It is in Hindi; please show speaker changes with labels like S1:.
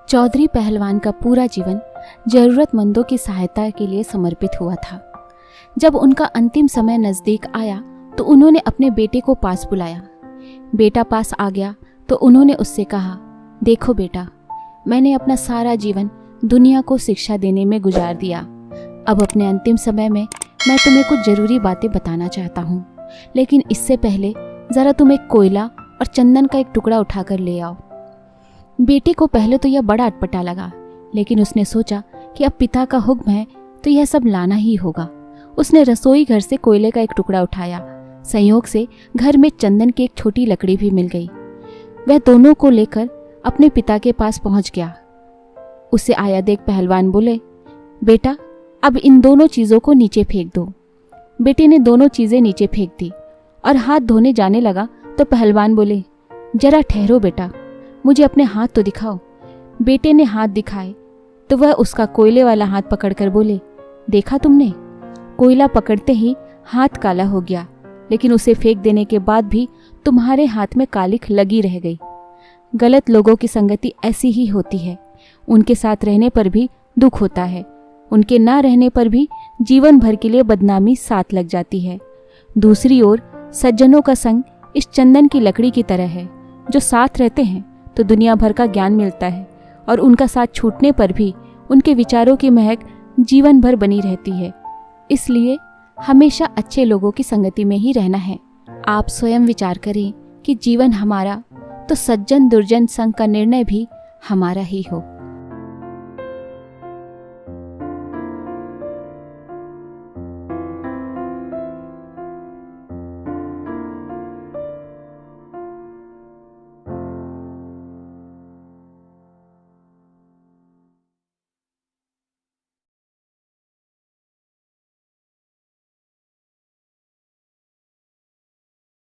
S1: चौधरी पहलवान का पूरा जीवन जरूरतमंदों की सहायता के लिए समर्पित हुआ था। जब उनका अंतिम समय नज़दीक आया तो उन्होंने अपने बेटे को पास बुलाया। बेटा पास आ गया तो उन्होंने उससे कहा, देखो बेटा, मैंने अपना सारा जीवन दुनिया को शिक्षा देने में गुजार दिया। अब अपने अंतिम समय में मैं तुम्हें कुछ ज़रूरी बातें बताना चाहता हूँ, लेकिन इससे पहले ज़रा तुम एक कोयला और चंदन का एक टुकड़ा उठाकर ले आओ। बेटे को पहले तो यह बड़ा अटपटा लगा, लेकिन उसने सोचा कि अब पिता का हुक्म है तो यह सब लाना ही होगा। उसने रसोई घर से कोयले का एक टुकड़ा उठाया। संयोग से घर में चंदन की एक छोटी लकड़ी भी मिल गई। वह दोनों को लेकर अपने पिता के पास पहुंच गया। उसे आया देख पहलवान बोले, बेटा, अब इन दोनों चीज़ों को नीचे फेंक दो। बेटे ने दोनों चीज़ें नीचे फेंक दी और हाथ धोने जाने लगा तो पहलवान बोले, जरा ठहरो बेटा, मुझे अपने हाथ तो दिखाओ। बेटे ने हाथ दिखाए तो वह उसका कोयले वाला हाथ पकड़कर बोले, देखा तुमने? कोयला पकड़ते ही हाथ काला हो गया, लेकिन उसे फेंक देने के बाद भी तुम्हारे हाथ में कालिख लगी रह गई। गलत लोगों की संगति ऐसी ही होती है। उनके साथ रहने पर भी दुख होता है, उनके ना रहने पर भी जीवन भर के लिए बदनामी साथ लग जाती है। दूसरी ओर सज्जनों का संग इस चंदन की लकड़ी की तरह है, जो साथ रहते हैं तो दुनिया भर का ज्ञान मिलता है और उनका साथ छूटने पर भी उनके विचारों की महक जीवन भर बनी रहती है। इसलिए हमेशा अच्छे लोगों की संगति में ही रहना है। आप स्वयं विचार करें कि जीवन हमारा तो सज्जन दुर्जन संग का निर्णय भी हमारा ही हो।